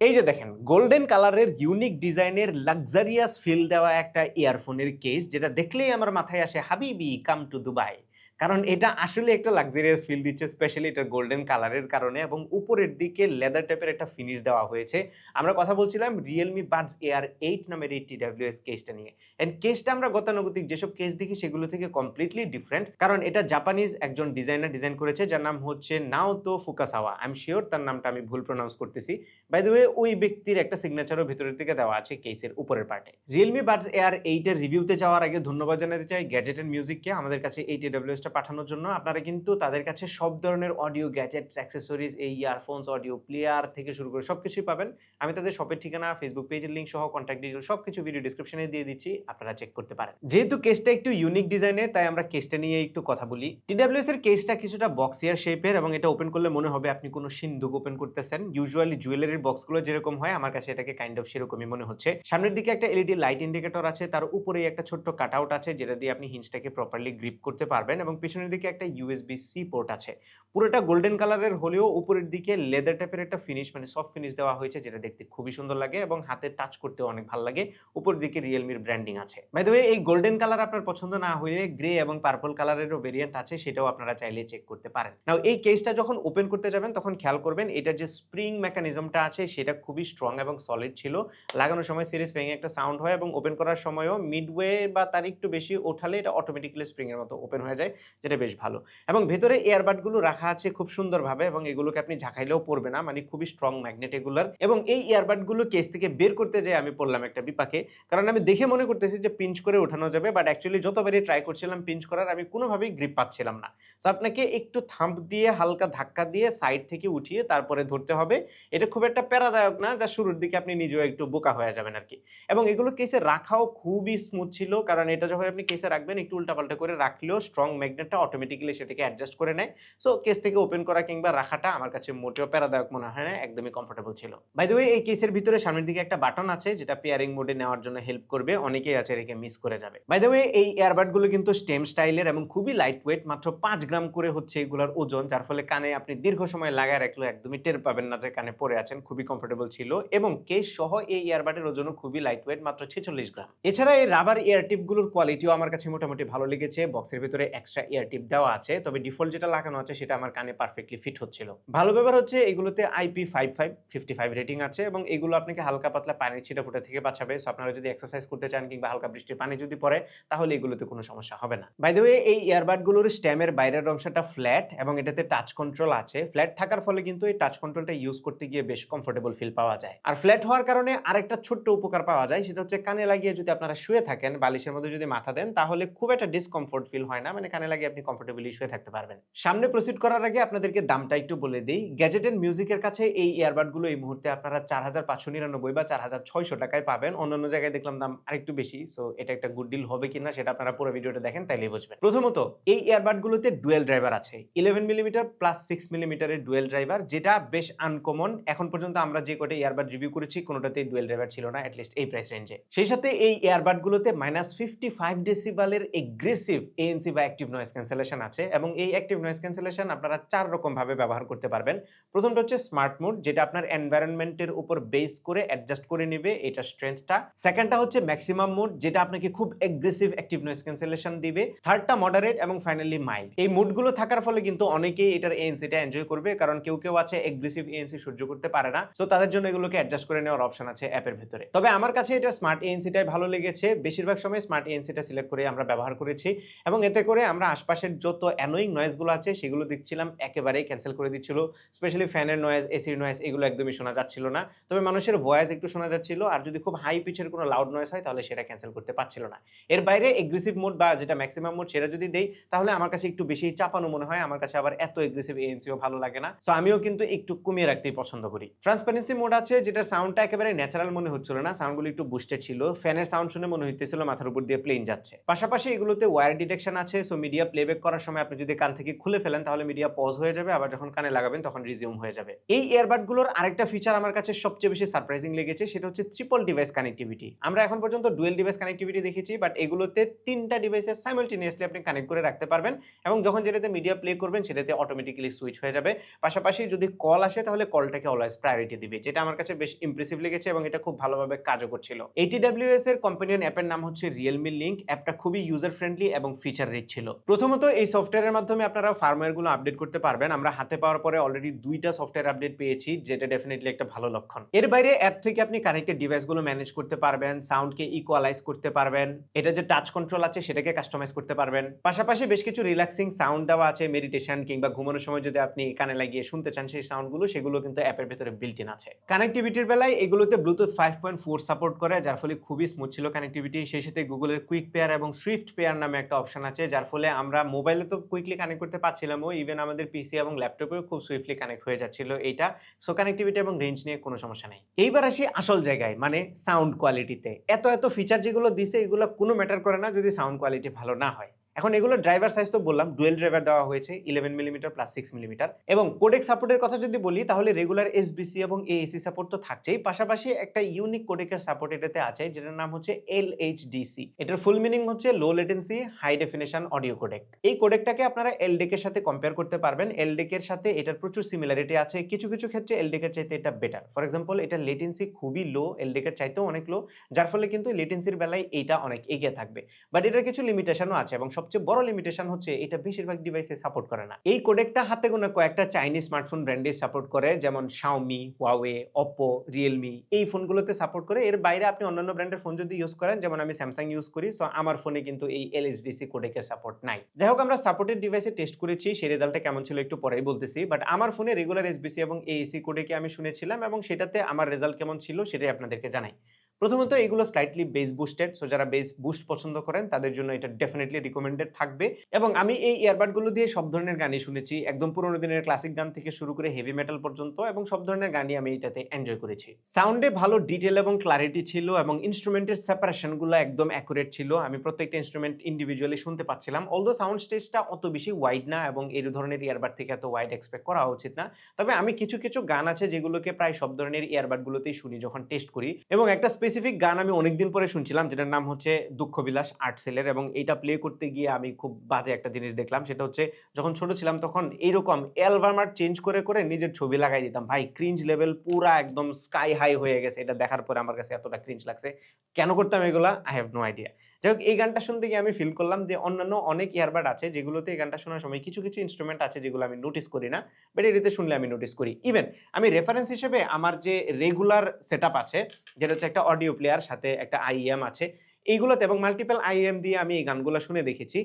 এই যে দেখেন গোল্ডেন কালারের ইউনিক ডিজাইনের লাক্সারিয়াস ফিল দেওয়া একটা ইয়ারফোনের কেস যেটা দেখলেই আমার মাথায় আসে হাবিবি কাম টু দুবাই। কারণ এটা আসলে একটা লাক্সারিয়াস ফিল দিচ্ছে স্পেশালি এটা গোল্ডেন কালারের কারণে এবং উপরের দিকে লেদার টাইপের একটা ফিনিশ দেওয়া হয়েছে। আমরা কথা বলছিলাম Realme Buds Air 8 নামের এই TWS কেসটা নিয়ে। এন্ড কেসটা আমরা গতানুগতিক যেসব কেস দেখি সেগুলো থেকে কমপ্লিটলি ডিফারেন্ট, কারণ এটা জাপানিজ একজন ডিজাইনার ডিজাইন করেছে যার নাম হচ্ছে নাওতো ফুকাসাওয়া। আই এম শিওর তার নামটা আমি ভুল প্রোনাউন্স করতেছি। বাই দ্য ওয়ে ওই ব্যক্তির একটা সিগনেচারও ভেতরের দিকে দেওয়া আছে কেসের উপরের পার্টে। Realme Buds Air 8 এর রিভিউতে যাওয়ার আগে ধন্যবাদ জানাতে চাই গ্যাজেট এন্ড মিউজিককে আমাদের কাছে এই TWS টা পাঠানোর জন্য। আপনারা কিন্তু তাদের কাছে সব ধরনের অডিও গ্যাজেটস, অ্যাক্সেসরিজ, এই ইয়ারফোনস, অডিও প্লেয়ার থেকে শুরু করে সবকিছুই পাবেন। আমি তাদের শপের ঠিকানা, ফেসবুক পেজের লিংক সহ কন্ট্যাক্ট ডিটেইলস সবকিছু ভিডিও ডেসক্রিপশনে দিয়ে দিচ্ছি, আপনারা চেক করতে পারেন। যেহেতু কেসটা একটু ইউনিক ডিজাইনের তাই আমরা কেসটা নিয়ে একটু কথা বলি। TWS এর কেসটা কিছুটা বক্সিয়ার শেপের এবং এটা ওপেন করলে মনে হবে আপনি কোনো সিন্দুক ওপেন করতেছেন। ইউজুয়ালি জুয়েলারির বক্সগুলো যেরকম হয় আমার কাছে এটাকে কাইন্ড অফ সেরকমই মনে হচ্ছে। সামনের দিকে একটা এলইডি লাইট ইন্ডিকেটর আছে, তার উপরেই একটা ছোট্ট কাটআউট আছে যেটা দিয়ে আপনি হিঞ্জটাকে প্রপারলি গ্রিপ করতে পারবেন এবং পিছনের দিকে একটা USB-C পোর্ট আছে। পুরোটা গোল্ডেন কালারের হলেও উপরের দিকে লেদার টাইপের একটা ফিনিশ মানে সফট ফিনিশ দেওয়া হয়েছে যেটা দেখতে খুবই সুন্দর লাগে এবং হাতে টাচ করতেও অনেক ভালো লাগে। উপরের দিকে Realme-র ব্র্যান্ডিং আছে। বাই দ্য ওয়ে এই গোল্ডেন কালার আপনার পছন্দ না হলে গ্রে এবং পার্পল কালারেরও ভেরিয়েন্ট আছে, সেটাও আপনারা চাইলে চেক করতে পারেন। নাও এই কেসটা যখন ওপেন করতে যাবেন তখন খেয়াল করবেন এটার যে স্প্রিং মেকানিজমটা আছে সেটা খুবই স্ট্রং এবং সলিড ছিল। লাগানোর সময় সিরিজ ভেঙে একটা সাউন্ড হয় এবং ওপেন করার সময়ও মিডওয়ে বা তার একটু বেশি ওঠালে এটা অটোমেটিক্যালি স্প্রিং এর মতো ওপেন হয়ে যায়, যেটা বেশ ভালো। এবং ভেতরে এয়ারবাড গুলো রাখা আছে খুব সুন্দরভাবে এবং এগুলোকে আপনি ঝাঁকাইলেও পড়বে না, মানে খুবই স্ট্রং ম্যাগনেট এগুলার। এবং এই এয়ারবাড গুলো কেস থেকে বের করতে যেয়ে আমি পড়লাম একটা বিপাকে, কারণ আমি দেখে মনে করতেছি যে পিঞ্চ করে ওঠানো যাবে, বাট অ্যাকচুয়ালি যতবারই ট্রাই করছিলাম পিঞ্চ করার আমি কোনোভাবেই গ্রিপ পাচ্ছিলাম না। সো আপনাকে একটু থাম্প দিয়ে হালকা ধাক্কা দিয়ে সাইড থেকে উঠিয়ে তারপরে ধরতে হবে। এটা খুব একটা প্যারাদায়ক না, যা শুরুর দিকে আপনি নিজেও একটু বোকা হয়ে যাবেন আরকি। এবং এগুলো কেসে রাখাও খুবই স্মুথ ছিল, কারণ এটা যখন আপনি কেসে রাখবেন একটু উল্টাপাল্টা করে রাখলেও স্ট্রং ম্যাগনেটটা অটোমেটিক্যালি সেটাকে অ্যাডজাস্ট করে নেয়। সো কেস থেকে ওপেন করা কিংবা রাখাটা আমার কাছে মোটেও প্যারাদায়ক মনে হয় না, একদমই কমফোর্টেবল ছিল। বাই দ্য ওয়ে এই কেসের ভিতরে সামনের দিকে একটা বাটন আছে যেটা পেয়ারিং মোডে নেওয়ার জন্য হেল্প করবে, অনেকেই আছে রেখে মিস করে যাবে। বাই দ্য ওয়ে এই এয়ারবাড গুলো কিন্তু স্টেম স্টাইলের এবং খুবই লাইট ওয়েট, মাত্র 5 গ্রাম করে হচ্ছে এগুলোর ওজন, যার ফলে কানে আপনি দীর্ঘ সময় লাগায় রাখলে একদমই টের পাবেন না যে কানে পড়ে আছেন। খুবই কমফোর্টেবল ছিল এবং কেস সহ এই এয়ারবাডের ওজনও খুবই লাইট ওয়েট, মাত্র 46 গ্রাম। এছাড়া এই রাবার এয়ার টিপ গুলোর কোয়ালিটিও আমার কাছে মোটামুটি ভালো লেগেছে। বক্সের ভিতরে এক্সট্রা এয়ার টিপ দেওয়া আছে, তবে ডিফল্ট যেটা লাগানো আছে সেটা আমার কানে পারফেক্টলি ফিট হচ্ছিল। ভালো ব্যাপার হচ্ছে এগুলোতে IP55 রেটিং আছে এবং এগুলো আপনাকে হালকা পাতলা পানির ছিটাফোঁটা থেকে বাঁচাবে। সো আপনারা যদি এক্সারসাইজ করতে চান কিংবা হালকা বৃষ্টির পানি যদি পড়ে তাহলে এগুলোতে কোনো সমস্যা হবে না। বাই দ্য ওয়ে এই ইয়ারবাড গুলোর স্টেমের বাইরের অংশটা ফ্ল্যাট এবং এটাতে টাচ কন্ট্রোল আছে। ফ্ল্যাট থাকার ফলে কিন্তু এই টাচ কন্ট্রোলটা ইউজ করতে গিয়ে বেশ কমফোর্টেবল ফিল পাওয়া যায়। আর ফ্ল্যাট হওয়ার কারণে আরেকটা ছোট্ট উপকার পাওয়া যায়, সেটা হচ্ছে কানে লাগিয়ে যদি আপনারা শুয়ে থাকেন, বালিশের মধ্যে যদি মাথা দেন তাহলে খুব একটা ডিসকমফোর্ট ফিল হয় না, মানে কানে লাগিয়ে আপনি কমফোর্টেবলি শুয়ে থাকতে পারবেন। সামনে প্রসিড করার আগে আপনাদেরকে দামটা একটু বলে দেই। গ্যাজেট এন্ড মিউজিকের কাছে এই ইয়ারবাড গুলো এই মুহূর্তে আপনারা 4599 বা 4600 টাকায় পাবেন। অন্যান্য জায়গায় দেখলাম দাম আরেকটু বেশি। সো এটা একটা গুড ডিল হবে কিনা সেটা আপনারা পুরো ভিডিওটা দেখেন তাইলেই বুঝবেন। প্রথমত এই ইয়ারবাড গুলোতে ডুয়েল ড্রাইভার আছে। 11 মিলিমিটার প্লাস 6 মিলিমিটারের ডুয়েল ড্রাইভার, যেটা বেশ আনকমন। এখন পর্যন্ত আমরা যে কয়টা ইয়ারবাড রিভিউ করেছি কোনোটাতেই ডুয়েল ড্রাইভার ছিল না, এটলিস্ট এই প্রাইস রেঞ্জে। সেই সাথে এই ইয়ারবাড গুলোতে -55 ডেসিবেলের এগ্রেসিভ ANC বা অ্যাক্টিভ নয়েজ ক্যান্সেলেশন আছে এবং এই অ্যাক্টিভ নয়েজ ক্যান্সেলেশন আপনারা 4 রকম ভাবে ব্যবহার করতে পারবেন। প্রথমটা হচ্ছে স্মার্ট মোড, যেটা আপনার এনভায়রনমেন্টের উপর বেস করে অ্যাডজাস্ট করে নেবে এটা স্ট্রেংথটা। সেকেন্ডটা হচ্ছে ম্যাক্সিমাম মোড, যেটা আপনাকে খুব এগ্রেসিভ অ্যাক্টিভ নয়েজ ক্যান্সেলেশন দিবে। থার্ডটা মডারেট এবং ফাইনালি মাইল্ড। এই মোডগুলো থাকার ফলে কিন্তু অনেকেই এটার এএনসিটা এনজয় করবে, কারণ কেউ কেউ আছে এগ্রেসিভ এএনসি সহ্য করতে পারে না। সো তাদের জন্য এগুলোকে অ্যাডজাস্ট করে নেওয়ার অপশন আছে অ্যাপের ভিতরে। তবে আমার কাছে এটা স্মার্ট এএনসিটাই ভালো লেগেছে। বেশিরভাগ সময় স্মার্ট এএনসিটা সিলেক্ট করে আমরা ব্যবহার করেছি এবং এতে করে আমরা আশপাশের যত অ্যানোয়িং নয়েজগুলো আছে সেগুলো দেখছিলাম একেবারেই ক্যান্সেল করে দিচ্ছিল। স্পেশালি ফ্যানের নয়েজ, এসির নয়েজ এগুলো একদমই শোনা যাচ্ছিল না। তবে মানুষের ভয়েস একটু শোনা যাচ্ছিল, আর যদি খুব হাই পিচের কোনো লাউড নয়েজ হয় তাহলে সেটা ক্যান্সেল করতে পারছিল না। এর বাইরে এগ্রেসিভ মোড বা যেটা ম্যাক্সিমাম মোড সেটা যদি দেই তাহলে আমার কাছে একটু বেশি চাপানো মনে হয়। আমার কাছে আবার এত এগ্রেসিভ এএনসিও ভালো লাগে না। সো আমিও কিন্তু একটু কমিয়ে রাখতেই পছন্দ করি। ট্রান্সপারেন্সি মোড আছে, যেটার সাউন্ডটা একেবারে ন্যাচারাল মনে হচ্ছিল না, সাউন্ডগুলো একটু বুস্টেড ছিল। ফ্যানের সাউন্ড শুনে মনে হইতেছিল মাথার উপর দিয়ে প্লেন যাচ্ছে। পাশাপাশি এগুলোতে ওয়্যার ডিটেকশন আছে, সো মিডিয়া মিডিয়া প্লেব্যাক করার সময় আপনি যদি কান থেকে খুলে ফেলেন তাহলে মিডিয়া পজ হয়ে যাবে, আবার যখন কানে লাগাবেন তখন রিজিউম হয়ে যাবে। এই ইয়ারবাডগুলোর আরেকটা ফিচার আমার কাছে সবচেয়ে বেশি সারপ্রাইজিং লেগেছে, সেটা হচ্ছে ট্রিপল ডিভাইস কানেক্টিভিটি। আমরা এখন পর্যন্ত ডুয়েল ডিভাইস কানেক্টিভিটি দেখেছি, বাট এগুলোতে 3টা ডিভাইসে সাইমালটেনিয়াসলি আপনি কানেক্ট করে রাখতে পারবেন এবং যখন যেটাতে মিডিয়া প্লে করবেন সেটাতে অটোমেটিক্যালি সুইচ হয়ে যাবে। পাশাপাশি যদি কল আসে তাহলে কলটাকে অলওয়েজ প্রায়োরিটি দিবে, যেটা আমার কাছে বেশ ইমপ্রেসিভ লেগেছে এবং এটা খুব ভালোভাবে কাজও করছিল। ATWS এর কম্পানিয়ন অ্যাপের নাম হচ্ছে রিয়েলমি লিংক। অ্যাপটা খুবই ইউজার ফ্রেন্ডলি এবং ফিচার রিচ ছিল। প্রথমত এই সফটওয়্যারের মাধ্যমে আপনারা ফার্মওয়্যারগুলো আপডেট করতে পারবেন। আমরা হাতে পাওয়ার পরে অলরেডি 2টা সফটওয়্যার আপডেট পেয়েছি, যেটা ডেফিনেটলি একটা ভালো লক্ষণ। এর বাইরে অ্যাপ থেকে আপনি কানেক্টেড ডিভাইসগুলো ম্যানেজ করতে পারবেন, সাউন্ডকে ইকুয়ালাইজ করতে পারবেন, এটা যে টাচ কন্ট্রোল আছে সেটাকে কাস্টমাইজ করতে পারবেন। পাশাপাশি বেশ কিছু রিল্যাক্সিং সাউন্ড দেওয়া আছে, মেডিটেশন কিংবা ঘুমানোর সময় যদি আপনি কানে লাগিয়ে শুনতে চান সেই সাউন্ডগুলো, সেগুলো কিন্তু অ্যাপের ভেতরে বিল্ট ইন আছে। কানেক্টিভিটির বেলায় এগুলোতে ব্লুটুথ 5.4 সাপোর্ট করে, যার ফলে খুবই স্মুথ ছিল কানেক্টিভিটি। সেই সাথে গুগলের কুইক পেয়ার এবং সুইফট পেয়ার নামে একটা অপশন আছে, যার ফলে আমরা মোবাইলে তো কুইকলি কানেক্ট করতে পারছিলাম, ইভেন আমাদের পিসি এবং ল্যাপটপেও খুব সুইফটলি কানেক্ট হয়ে যাচ্ছিল এইটা। সো কানেক্টিভিটি এবং রেঞ্জ নিয়ে কোনো সমস্যা নেই। এইবার আসি আসল জায়গায়, মানে সাউন্ড কোয়ালিটিতে। এত ফিচার যেগুলো দিছে এগুলো কোনো ম্যাটার করে না যদি সাউন্ড কোয়ালিটি ভালো না হয়। এখন এগুলো ড্রাইভার সাইজ তো বললাম, ডুয়েল ড্রাইভার দেওয়া হয়েছে 11 মিলিমিটার প্লাস 6 মিলিমিটার। এবং কোডেক সাপোর্টের কথা যদি বলি তাহলে রেগুলার এসবিসি এবং এএসি সাপোর্ট তো থাকছেই, পাশাপাশি একটা ইউনিক কোডেকের সাপোর্ট এটাতে আছে, যেটার নাম হচ্ছে LHDC। এটার ফুল মিনিং হচ্ছে low latency high definition audio codec. এই কোডেকটাকে আপনারা এলডেক এর সাথে কম্পেয়ার করতে পারবেন। এলডেক এর সাথে এটার প্রচুর সিমিলারিটি আছে, কিছু ক্ষেত্রে এলডেক এর চাইতে এটা বেটার। ফর এক্সাম্পল, এটা লেটেন্সি খুবই লো, এলডেক এর চাইতেও অনেক লো, যার ফলে কিন্তু লেটেন্সির বেলায় এটা অনেক এগিয়ে থাকবে। বাট এটার কিছু লিমিটেশনও আছে এবং সবচেয়ে বড় লিমিটেশন হচ্ছে এটা বেশিরভাগ ডিভাইসে সাপোর্ট করে না। এই কোডেকটা হাতে গোনা কয়েকটা চাইনিজ স্মার্টফোন ব্র্যান্ডে সাপোর্ট করে, যেমন Xiaomi, Huawei, Oppo, Realme, এই ফোনগুলোতে সাপোর্ট করে। এর বাইরে আপনি অন্যান্য ব্র্যান্ডের ফোন যদি ইউজ করেন, যেমন আমি Samsung ইউজ করি, সো আমার ফোনে কিন্তু এই LHDC কোডেকের সাপোর্ট নাই। যাই হোক, আমরা সাপোর্টেড ডিভাইসে টেস্ট করেছি, সেই রেজাল্টটা কেমন ছিল একটু পরেই বলতেছি। বাট আমার ফোনে রেগুলার এসবিসি এবং এএসি কোডেকে আমি শুনেছিলাম এবং সেটাতে আমার রেজাল্ট কেমন ছিল সেটাই আপনাদেরকে জানাই। প্রথমত এগুলো স্লাইটলি বেস বুস্টেড, সো যারা বেস বুস্ট পছন্দ করেন তাদের জন্য এটা ডেফিনেটলি রিকমেন্ডেড থাকবে। এবং আমি এই ইয়ারবাডগুলো দিয়ে সব ধরনের গানই শুনেছি, একদম পুরোনো দিনের ক্লাসিক গান থেকে শুরু করে হেভি মেটাল পর্যন্ত, এবং সব ধরনের গানই আমি এটাতে এনজয় করেছি। সাউন্ডে ভালো ডিটেল এবং ক্লারিটি ছিল এবং ইনস্ট্রুমেন্টের সেপারেশনগুলো একদম অ্যাকুরেট ছিল। আমি প্রত্যেকটা ইনস্ট্রুমেন্ট ইন্ডিভিজুয়ালি শুনতে পাচ্ছিলাম। অলদো সাউন্ড স্টেজটা অত বেশি ওয়াইড না এবং এই ধরনের ইয়ারবাড থেকে এত ওয়াইড এক্সপেক্ট করা উচিত না। তবে আমি কিছু গান আছে যেগুলোকে প্রায় সব ধরনের ইয়ারবাডগুলোতেই শুনি যখন টেস্ট করি, এবং একটা স্পেসিফিক গান আমি অনেকদিন পরে শুনছিলাম যেটার নাম হচ্ছে দুঃখবিলাস আর্টসেলের, এবং এটা প্লে করতে গিয়ে আমি খুব বাজে একটা জিনিস দেখলাম। সেটা হচ্ছে, যখন ছোট ছিলাম তখন এইরকম অ্যালবাম আর্ট চেঞ্জ করে নিজের ছবি লাগাই দিতাম। ভাই, ক্রিঞ্জ লেভেল পুরা একদম স্কাই হাই হয়ে গেছে। এটা দেখার পরে আমার কাছে এতটা ক্রিঞ্জ লাগছে। কেন করতাম এগুলা, আই হ্যাভ নো আইডিয়া। যাই হোক, এই গানটা শুনতে গিয়ে আমি ফিল করলাম যে অন্যান্য অনেক ইয়ারবাড আছে যেগুলোতে এই গানটা শোনার সময় কিছু ইনস্ট্রুমেন্ট আছে যেগুলো আমি নোটিস করি না, বাট এটিতে শুনলে আমি নোটিস করি। ইভেন আমি রেফারেন্স হিসেবে আমার যে রেগুলার সেটআপ আছে, যেটা হচ্ছে একটা অডিও প্লেয়ার সাথে একটা আইএম আছে, এইগুলোতে এবং মাল্টিপল আইএম দিয়ে আমি এই গানগুলো শুনে দেখেছি।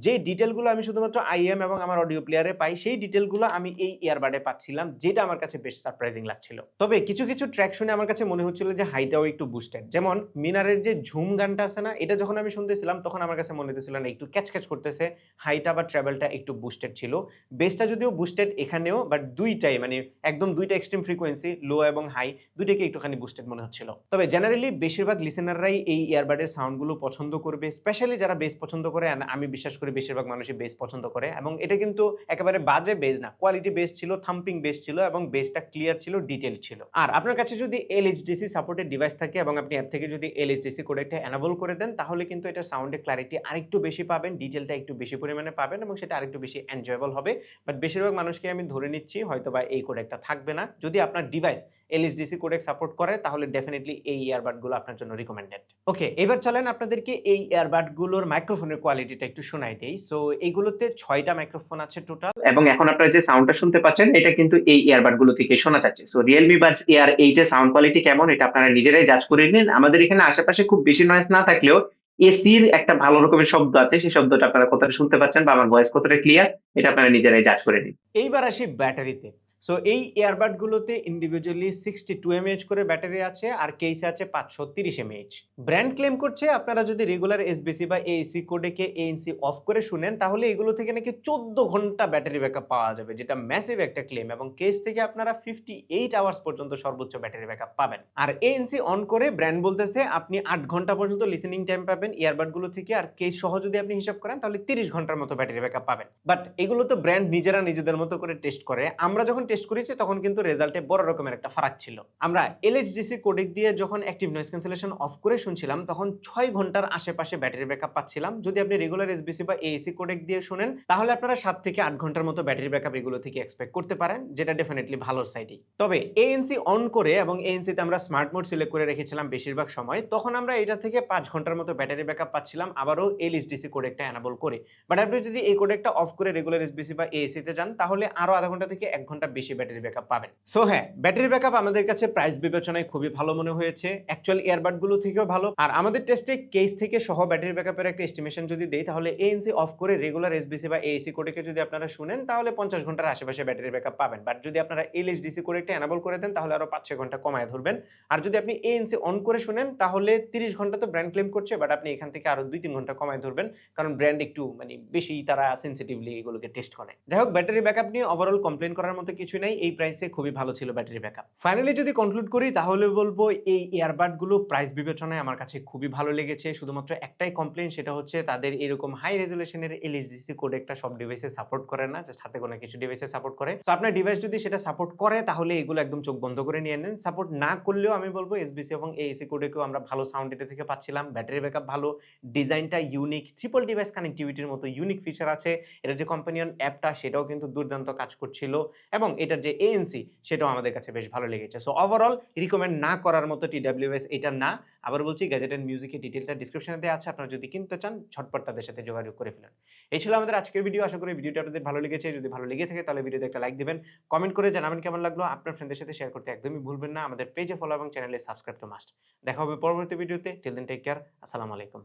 যে ডিটেলগুলো আমি শুধুমাত্র আইএম এবং আমার অডিও প্লেয়ারে পাই, সেই ডিটেলগুলো আমি এই ইয়ারবাডে পাচ্ছিলাম, যেটা আমার কাছে বেশ সারপ্রাইজিং লাগছিল। তবে কিছু ট্র্যাক শুনে আমার কাছে মনে হচ্ছিল যে হাইটাও একটু বুস্টেড। যেমন মিনারের যে ঝুম গানটা আছে না, এটা যখন আমি শুনতেছিলাম তখন আমার কাছে মনে হচ্ছিল না একটু ক্যাচ করতেছে, হাইটা বা ট্রাভেলটা একটু বুস্টেড ছিল। বেসটা যদিও বুস্টেড এখানেও, বাট দুইটাই মানে একদম দুইটা এক্সট্রিম ফ্রিকোয়েন্সি, লো এবং হাই, দুইটাকে একটুখানি বুস্টেড মনে হচ্ছিল। তবে জেনারেলি বেশিরভাগ লিসেনাররাই এই ইয়ারবাডের সাউন্ডগুলো পছন্দ করবে, স্পেশালি যারা বেস পছন্দ করে। আমি বিশ্বাস করি বেশিরভাগ মানুষই বেস পছন্দ করে, এবং এটা কিন্তু একেবারে বাজে বেস না, কোয়ালিটি বেস ছিল, থাম্পিং বেস ছিল এবং বেসটা ক্লিয়ার ছিল, ডিটেইল ছিল। আর আপনার কাছে যদি LHDC সাপোর্টেড ডিভাইস থাকে এবং আপনি অ্যাপ থেকে যদি LHDC কোডেকটা এনেবল করে দেন, তাহলে কিন্তু এটা সাউন্ডের ক্লারিটি আরেকটু বেশি পাবেন, ডিটেইলটা একটু বেশি পরিমাণে পাবেন এবং সেটা আরেকটু বেশি এনজয়েবল হবে। বাট বেশিরভাগ মানুষকে আমি ধরে নিচ্ছি হয়তোবা এই কোডেকটা থাকবে না। যদি আপনার ডিভাইস LHDC কোডেক সাপোর্ট করে তাহলে ডেফিনেটলি এই ইয়ারবাডগুলো আপনার জন্য রিকমেন্ডেড। ওকে, এবার চলেন আপনাদেরকে এই ইয়ারবাডগুলোর মাইক্রোফোনের কোয়ালিটিটা একটু শোনাই দেই। সো এইগুলোতে 6টা মাইক্রোফোন আছে টোটাল, এবং এখন আপনারা যে সাউন্ডটা শুনতে পাচ্ছেন এটা কিন্তু এই ইয়ারবাডগুলো থেকে শোনা যাচ্ছে। সো Realme Buds Air 8 এর সাউন্ড কোয়ালিটি কেমন এটা আপনারা নিজেরাই জাজ করে নিন। আমাদের এখানে আশেপাশে খুব বেশি নয়েজ না থাকলেও এসির একটা ভালো রকমের শব্দ আছে, সেই শব্দটা আপনারা কতটা শুনতে পাচ্ছেন বা আমার ভয়েস কতটা ক্লিয়ার, এটা আপনারা নিজেরাই জাজ করে নিন। এইবার আসি ব্যাটারিতে। সো এই ইয়ারবাডগুলোতে ইন্ডিভিজুয়ালি 62 এমএএইচ করে ব্যাটারি আছে আর কেসে আছে 530 এমএএইচ। ব্র্যান্ড ক্লেম করছে আপনারা যদি রেগুলার এসবিসি বা এএসি কোডেকে এএনসি অফ করে শুনেন তাহলে এগুলো থেকে নাকি 14 ঘন্টা ব্যাটারি ব্যাকআপ পাওয়া যাবে, যেটা ম্যাসিভ একটা ক্লেম, এবং কেস থেকে আপনারা 58 আওয়ার্স পর্যন্ত সর্বোচ্চ ব্যাটারি ব্যাকআপ পাবেন। আর এএনসি অন করে ব্র্যান্ড বলতেছে আপনি 8 ঘন্টা পর্যন্ত লিসেনিং টাইম পাবেন ইয়ারবাডগুলো থেকে, আর কেস সহ যদি আপনি হিসাব করেন তাহলে 30 ঘন্টার মতো ব্যাটারি ব্যাকআপ পাবেন। বাট এগুলো তো ব্র্যান্ড নিজেরা নিজেদের মতো করে টেস্ট করে, আমরা যখন টেস্ট করেছি তখন কিন্তু রেজাল্টে বড় রকমের একটা ফারাক ছিল। আমরা এলএইচডিসি কোডেক দিয়ে যখন অ্যাক্টিভ নয়েজ ক্যান্সেলেশন অফ করে শুনছিলাম তখন 6 ঘন্টার আশেপাশে ব্যাটারি ব্যাকআপ পাচ্ছিলাম। যদি আপনি রেগুলার এসবিসি বা এএসি কোডেক দিয়ে শুনেন তাহলে আপনারা 7 থেকে 8 ঘন্টার মতো ব্যাটারি ব্যাকআপ এগুলো থেকে এক্সপেক্ট করতে পারেন, যেটা ডেফিনেটলি ভালো সাইডই। তবে এএনসি অন করে এবং এএনসি তে আমরা স্মার্ট মোড সিলেক্ট করে রেখেছিলাম বেশিরভাগ সময়, তখন আমরা এটা থেকে 5 ঘন্টার মতো ব্যাটারি ব্যাকআপ পাচ্ছিলাম আবারও এলএইচডিসি কোডেকটা এনাবল করে। বাট আপনি যদি এই কোডেকটা অফ করে রেগুলার এসবিসি বা এএসি তে যান তাহলে আরো আধা ঘন্টা থেকে 1 ঘন্টা বেশি ব্যাটারি ব্যাকআপ পাবেন। সো হ্যাঁ, ব্যাটারি ব্যাকআপ আমাদের কাছে প্রাইস বিবেচনায় খুবই ভালো মনে হয়েছে, অ্যাকচুয়াল ইয়ারবাড গুলো থেকেও ভালো। আর আমাদের টেস্টে কেস থেকে সহ ব্যাটারি ব্যাকআপের একটা এস্টিমেশন যদি দেই তাহলে এএনসি অফ করে রেগুলার এসবিসি বা এএসি কোডেকে যদি আপনারা শুনেন তাহলে 50 ঘন্টার আশেপাশে ব্যাটারি ব্যাকআপ পাবেন। বাট যদি আপনারা এলএইচডিসি কোডেকটা এনাবল করে দেন তাহলে আরো 5-6 ঘন্টা কমায় ধরবেন। আর যদি আপনি এএনসি অন করে শুনেন তাহলে 30 ঘন্টা তো ব্র্যান্ড ক্লেম করছে, বাট আপনি এখান থেকে আরো 2-3 ঘন্টা কমায় ধরবেন, কারণ ব্র্যান্ড একটু বেশি তারা সেনসিটিভলি এগুলোকে টেস্ট করে। যাই হোক, ব্যাটারি ব্যাকআপ নিয়ে ওভারঅল কমপ্লেন করার মতো কিছু নাই, এই প্রাইসে খুবই ভালো ছিল ব্যাটারি ব্যাকআপ। ফাইনালি যদি কনক্লুড করি তাহলে বলবো এই ইয়ারবাড গুলো প্রাইস বিবেচনায় আমার কাছে খুবই ভালো লেগেছে। শুধুমাত্র একটাই কমপ্লেন, সেটা হচ্ছে তাদের এরকম হাই রেজুলেশনের এলএইচডিসি কোড একটা সব ডিভাইসে সাপোর্ট করে না, জাস্ট হাতে গোনা কিছু ডিভাইসে সাপোর্ট করে। সো আপনার ডিভাইস যদি সেটা সাপোর্ট করে তাহলে এগুলো একদম চোখ বন্ধ করে নিয়ে নেন। সাপোর্ট না করলেও আমি বলবো এসবিসি এবং এএসি কোডেকেও আমরা ভালো সাউন্ড এটা থেকে পাচ্ছিলাম, ব্যাটারি ব্যাকআপ ভালো, ডিজাইনটা ইউনিক, ট্রিপল ডিভাইস কানেক্টিভিটির মতো ইউনিক ফিচার আছে। এটার যে কম্পানিয়ন অ্যাপটা সেটাও কিন্তু দুর্দান্ত কাজ করছিল, এবং এটার যে এএনসি সেটাও আমাদের কাছে বেশ ভালো লেগেছে। সো ওভারঅল রিকমেন্ড না করার মতো টিডব্লিউএস এটা না। আবার বলছি, গ্যাজেট এন্ড মিউজিকের ডিটেইলটা ডেসক্রিপশনে দেওয়া আছে, আপনারা যদি কিনতে চান ঝটপট তাদের সাথে যোগাযোগ করে ফেলুন। এই ছিল আমাদের আজকের ভিডিও। আশা করি ভিডিওটা আপনাদের ভালো লেগেছে। যদি ভালো লেগে থাকে তাহলে ভিডিওতে একটা লাইক দিবেন, কমেন্ট করে জানাবেন কেমন লাগলো। আপনার ফ্রেন্ডদের সাথে শেয়ার করতে একদমই ভুলবেন না। আমাদের পেজে ফলো এবং চ্যানেলে সাবস্ক্রাইব তো মাস্ট। দেখা হবে পরবর্তী ভিডিওতে। Till then take care. আসসালামু আলাইকুম।